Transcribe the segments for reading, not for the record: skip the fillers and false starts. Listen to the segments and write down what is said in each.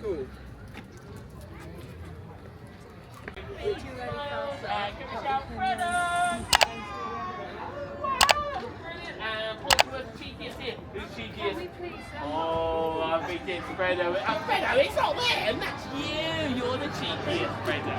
cool. Who's cheekiest? Oh, I think it's Fredo. Fredo, it's not them, that's you. You're the cheekiest, Fredo.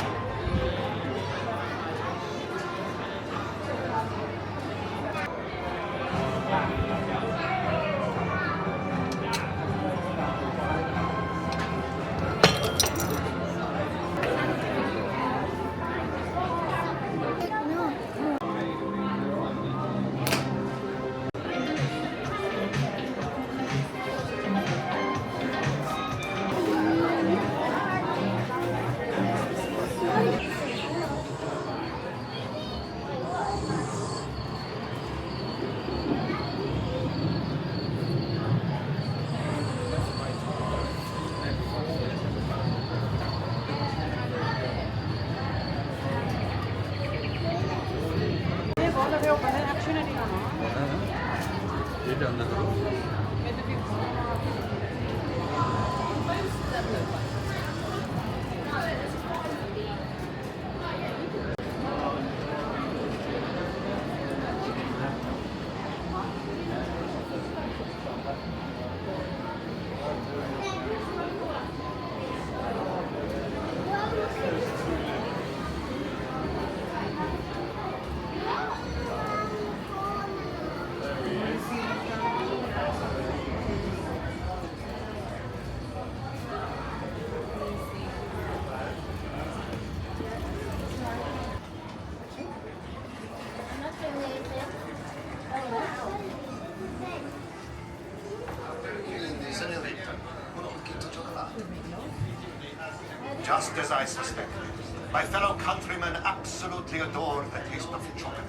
Just as I suspected, my fellow countrymen absolutely adore the taste of chocolate.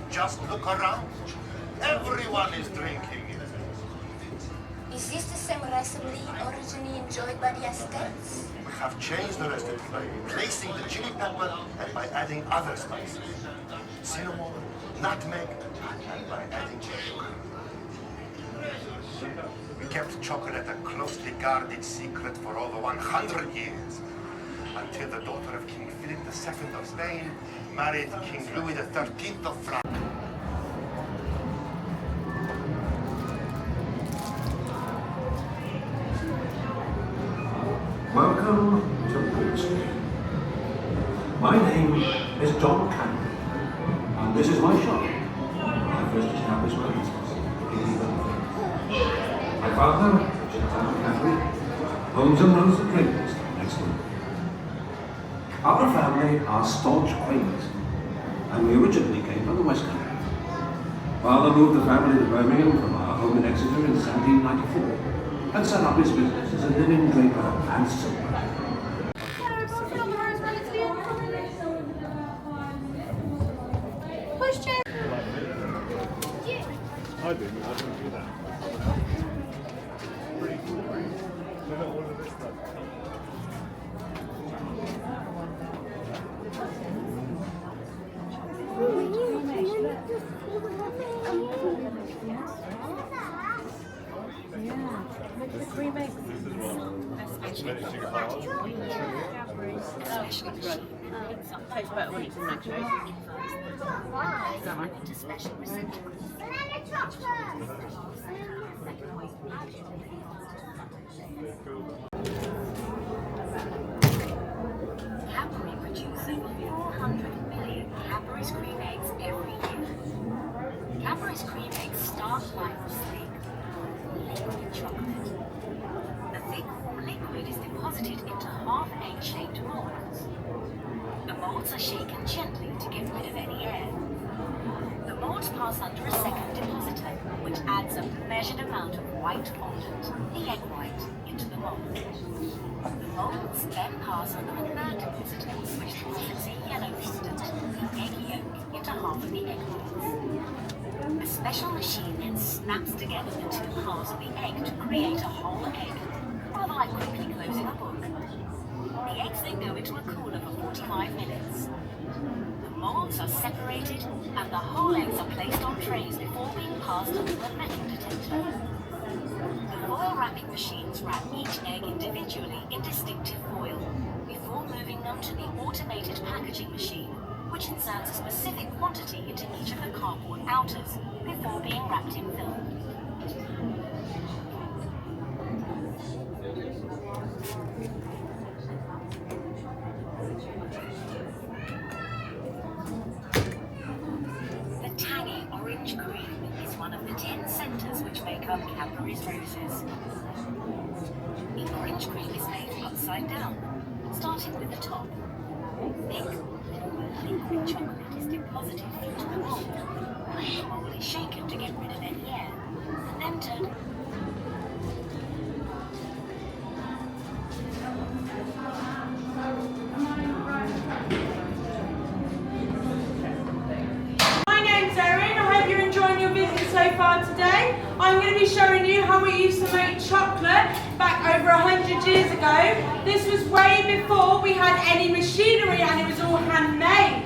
Just look around. Everyone is drinking it. Is this the same recipe originally enjoyed by the Aztecs? We have changed the recipe by replacing the chili pepper and by adding other spices. Cinnamon, nutmeg, and by adding sugar. We kept chocolate a closely guarded secret for over 100 years. Until the daughter of King Philip II of Spain married King Louis XIII of France. Welcome to Warwick. My name is John Cadbury, and this is my shop. I first established my business in Birmingham. My father, Cadbury, owns and runs the drinks next door. Our family are staunch Quakers, and we originally came from the West Country. Father moved the family to Birmingham from our home in Exeter in 1794 and set up his business as a linen draper and silver. I don't do that. Pretty cool, right? Look at all of this stuff. Tastes better when it's in that shape. Cadbury produces 400 million Cadbury's cream eggs every year. Cadbury's cream eggs start life sleek, liquid chocolate. The thick warm liquid is deposited into half-egg-shaped molds. The molds are shaken gently to get rid of any air. The molds pass under a second depositor, which adds a measured amount of white fondant, the egg white, into the mold. The molds then pass under a third depositor, which deposits a yellow fondant, the egg yolk, into half of the egg molds. A special machine then snaps together the two halves of the egg to create a whole egg, rather like quickly closing a book. The eggs then go into a cooler for 45 minutes. The molds are separated and the whole eggs are placed on trays before being passed under the metal detector. The foil wrapping machines wrap each egg individually into to the automated packaging machine, which inserts a specific quantity into each of the cardboard outers before being wrapped in film. The tangy orange cream is one of the 10 centres which make up Cadbury's roses. The orange cream is made upside down, starting with the top. Thick, liquid chocolate is deposited into the mould. The mould is shaken to get rid of any air, and then turned. My name's Erin. I hope you're enjoying your visit so far today. I'm going to be showing you how we used to make chocolate back over 100 years ago. This was way before we had any machinery and it was all handmade.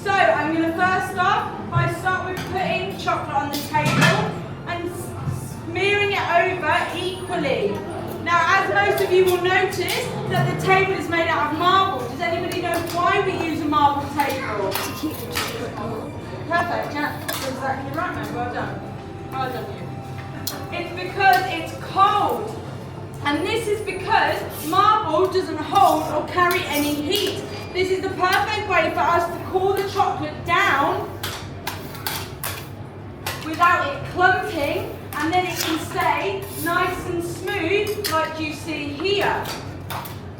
So I'm going to first start with putting chocolate on the table and smearing it over equally. Now, as most of you will notice, that the table is made out of marble. Does anybody know why we use a marble table? To keep the chocolate cool. Perfect, yeah, that's exactly right, man. Well done. Well done, you. It's because it's cold. And this is because marble doesn't hold or carry any heat. This is the perfect way for us to cool the chocolate down without it clumping, and then it can stay nice and smooth like you see here.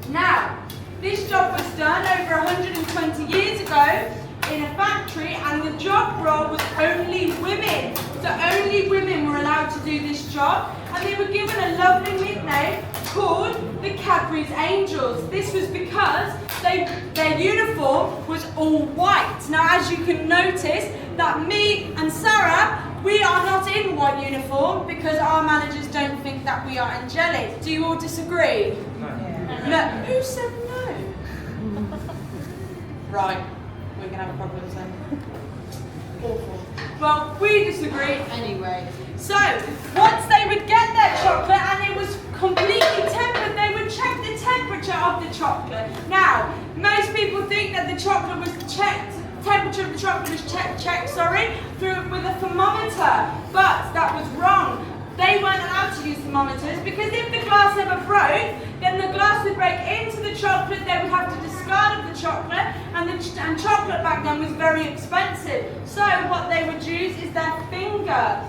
Now, this job was done over 120 years ago in a factory, and the job role was only women. So only women were allowed to do this job, and they were given a lovely nickname called the Cadbury's Angels. This was because their uniform was all white. Now, as you can notice, that me and Sarah, we are not in white uniform because our managers don't think that we are angelic. Do you all disagree? No. No. Who said no? Right, we're going to have problems then. Awful. Well, we disagree anyway. So, once they would get their chocolate and it was completely tempered, they would check the temperature of the chocolate. Now, most people think that the chocolate was checked, temperature of the chocolate was checked through with a thermometer, but that was wrong. They weren't allowed to use thermometers because if the glass ever broke, then the glass would break into the chocolate, they would have to discard of the chocolate, and chocolate back then was very expensive. So what they would use is their finger.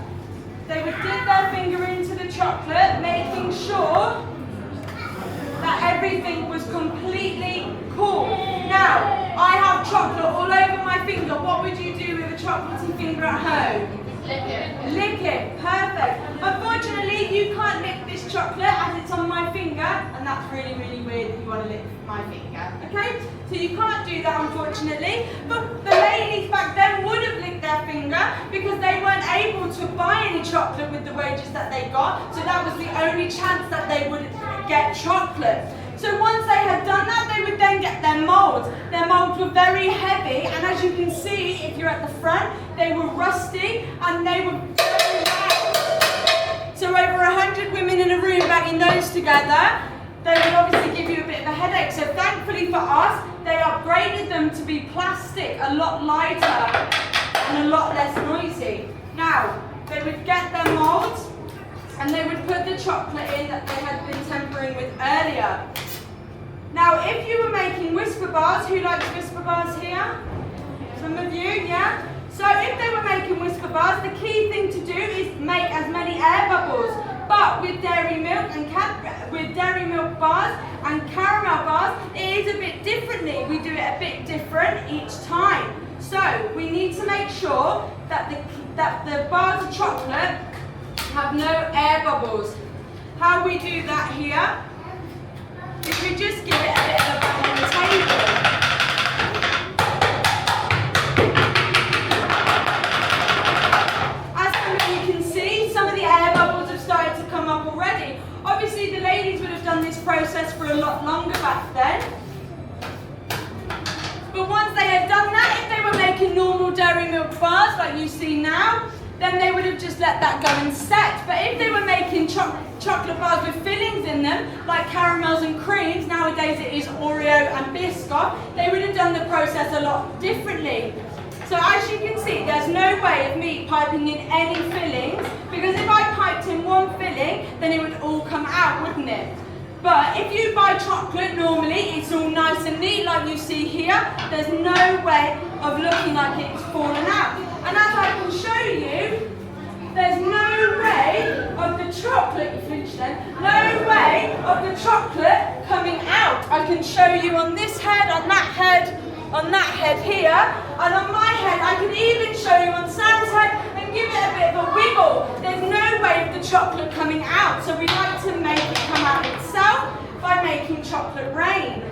They would dip their finger into the chocolate, making sure that everything was completely cool. Now, I have chocolate all over my finger. What would you do with a chocolatey finger at home? Lick it. Lick it, perfect. Unfortunately, you can't lick this chocolate as it's on my finger, and that's really, really weird if you want to lick my finger, okay? So you can't do that, unfortunately, but the ladies back then would have licked their finger because they weren't able to buy any chocolate with the wages that they got, so that was the only chance that they would get chocolate. So once they had done that, they would then get their moulds. Their moulds were very heavy, and as you can see, if you're at the front, they were rusty and they were very loud. So over 100 women in a room banging those together, they would obviously give you a bit of a headache. So thankfully for us, they upgraded them to be plastic, a lot lighter and a lot less noisy. Now, they would get their moulds and they would put the chocolate in that they had been tempering with earlier. Now, if you were making whisper bars, who likes whisper bars here? Some of you, yeah? So if they were making whisper bars, the key thing to do is make as many air bubbles. But with dairy milk bars and caramel bars, it is a bit differently. We do it a bit different each time. So we need to make sure that the bars of chocolate have no air bubbles. How we do that here is we just give it a bit of a bang on the table. As you can see, some of the air bubbles have started to come up already. Obviously the ladies would have done this process for a lot longer back then. But once they had done that, if they were making normal dairy milk bars like you see now, then they would have just let that go and set. But if they were making chocolate bars with fillings in them, like caramels and creams, nowadays it is Oreo and biscuit, off, they would have done the process a lot differently. So as you can see, there's no way of me piping in any fillings, because if I piped in one filling, then it would all come out, wouldn't it? But if you buy chocolate, normally it's all nice and neat like you see here. There's no way of looking like it's fallen out. And as I can show you, there's no way of the chocolate, you finished then, no way of the chocolate coming out. I can show you on this head, on that head here, and on my head. I can even show you on Sam's head and give it a bit of a wiggle. There's no way of the chocolate coming out, so we like to make it come out itself by making chocolate rain.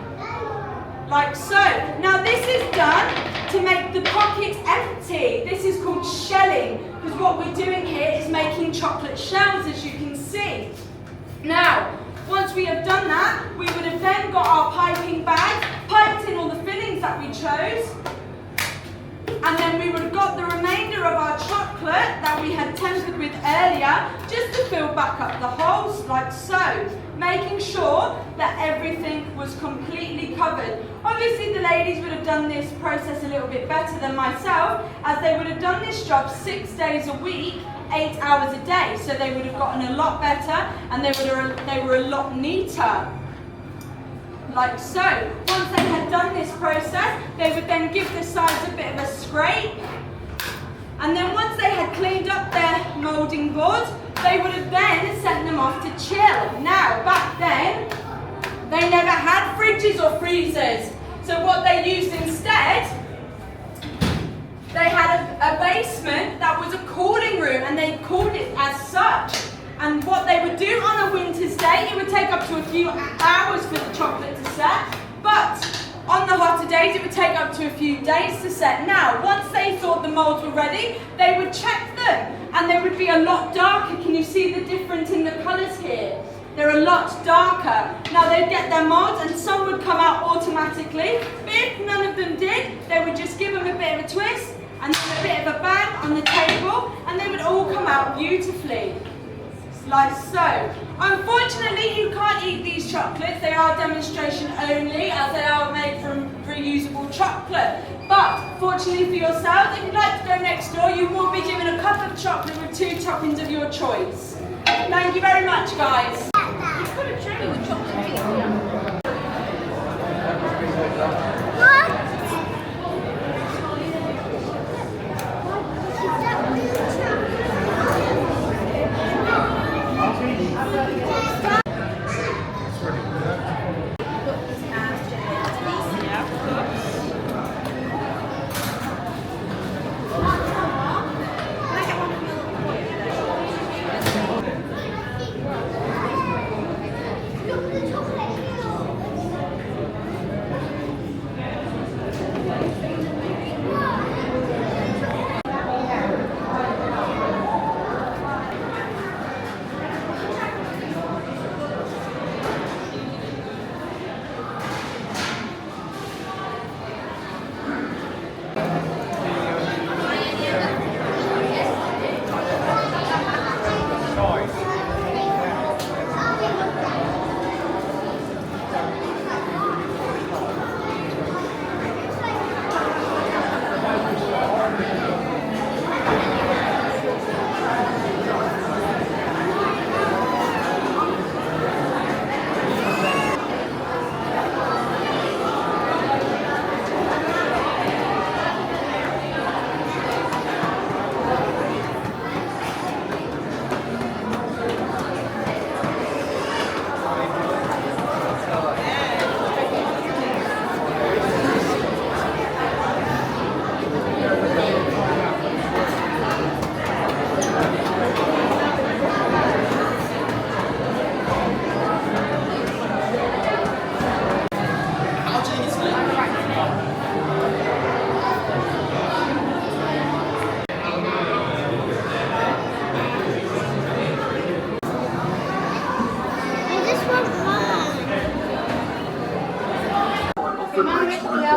Like so. Now this is done to make the pockets empty. This is called shelling, because what we're doing here is making chocolate shells, as you can see. Now, once we have done that, we would have then got our piping bag, piped in all the fillings that we chose, and then we would have got the remainder of our chocolate that we had tempered with earlier, just to fill back up the holes, like so, making sure that everything was completely covered. Obviously the ladies would have done this process a little bit better than myself, as they would have done this job 6 days a week, 8 hours a day, so they would have gotten a lot better and they were a lot neater. Like so. Once they had done this process, they would then give the sides a bit of a scrape, and then once they had cleaned up their moulding board, they would have then sent them off to chill. Now, back then, they never had fridges or freezers, so what they used instead, they had a basement that was a cooling room, and they called it as such. And what they would do on a winter's day, it would take up to a few hours for the chocolate to set, but on the hotter days it would take up to a few days to set. Now, once they thought the moulds were ready, they would check them, and they would be a lot darker. Can you see the difference in the colours here? They're a lot darker. Now they'd get their moulds, and some would come out automatically, but if none of them did, they would just give them a bit of a twist, and then a bit of a bang on the table, and they would all come out beautifully. Like so. Unfortunately, you can't eat these chocolates. They are demonstration only, as they are made from reusable chocolate. But fortunately for yourselves, if you'd like to go next door, you will be given a cup of chocolate with 2 toppings of your choice. Thank you very much, guys. You've got a tray with chocolate.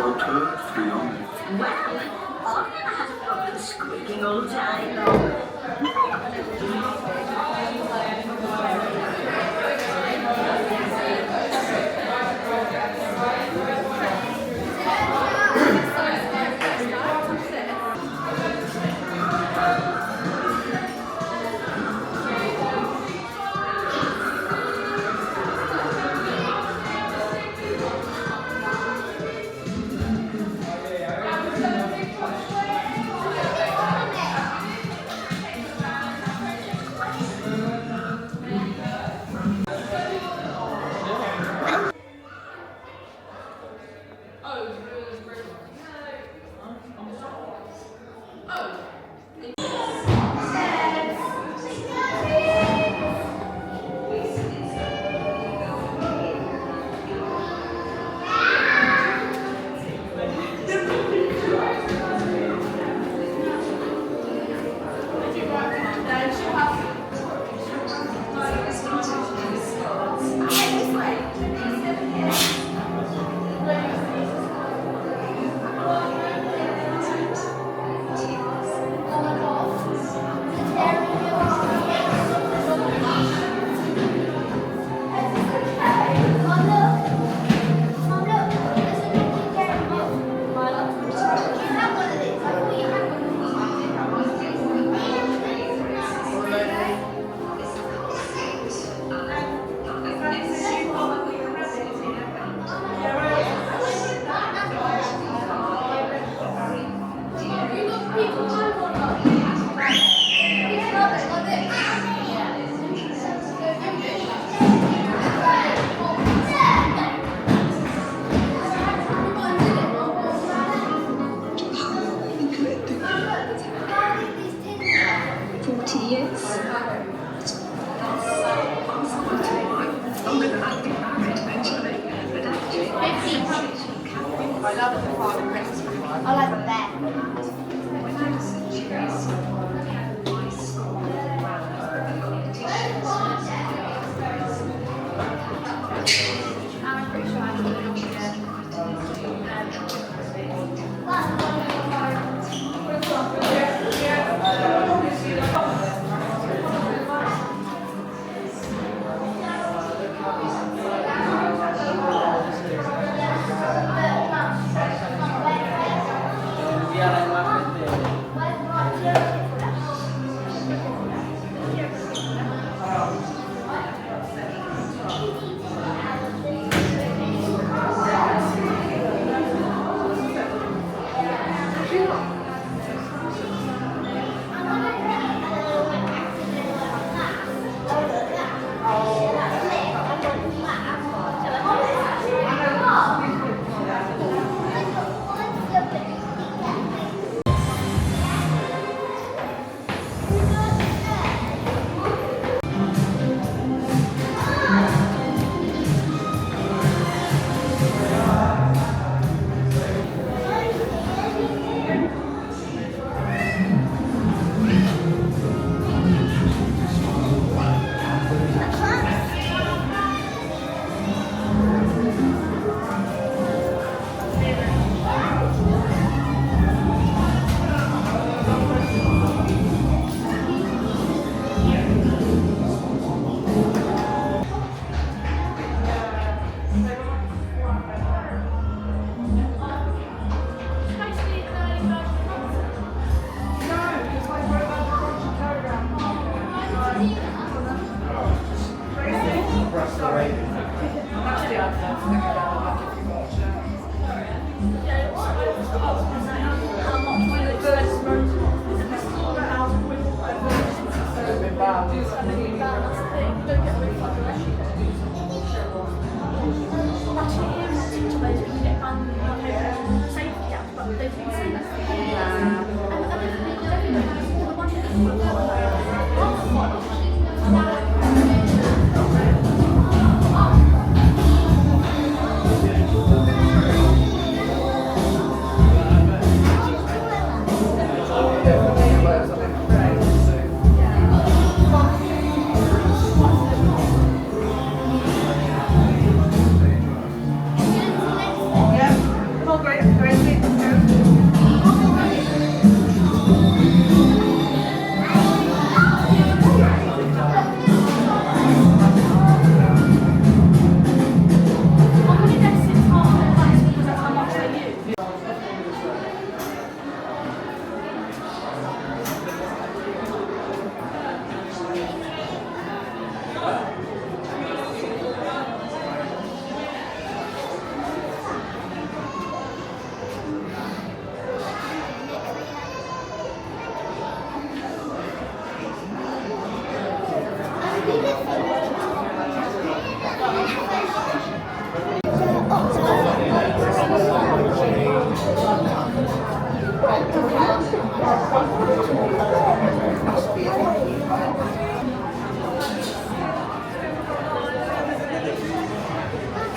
World Tour 3 on. Well, I've never had a problem squeaking all day long. I love the part of Christmas one. I like the bear. I'm pretty sure I'm going to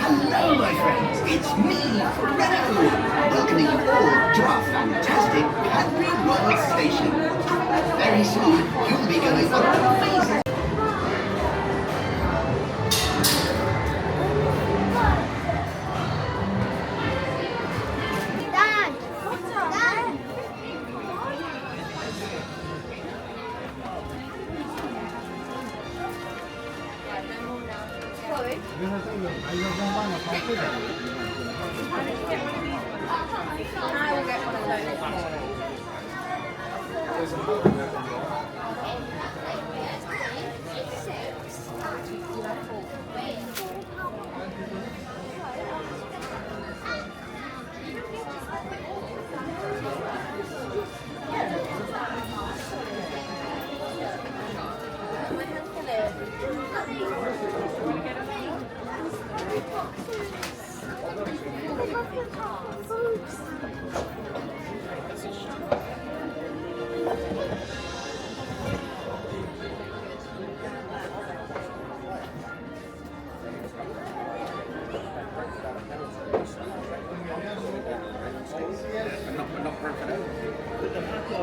Hello, my friends. It's me, Renato, welcoming you all to our fantastic Cadbury World station. Very soon, you'll be going on an amazing... I will get one of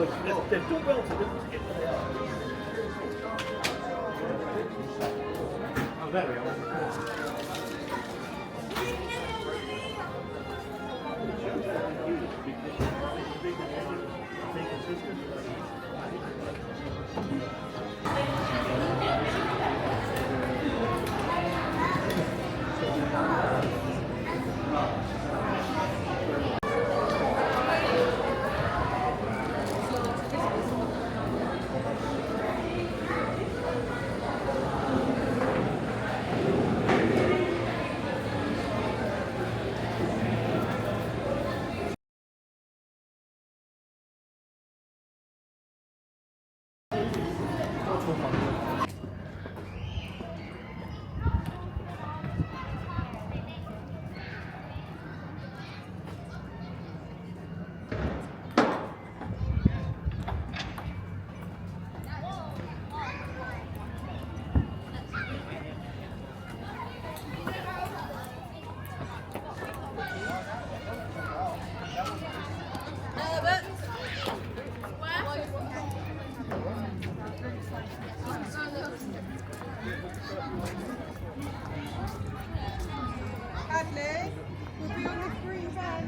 They're still belted, isn't it? Oh, there we are. Adley, we'll be on the green van.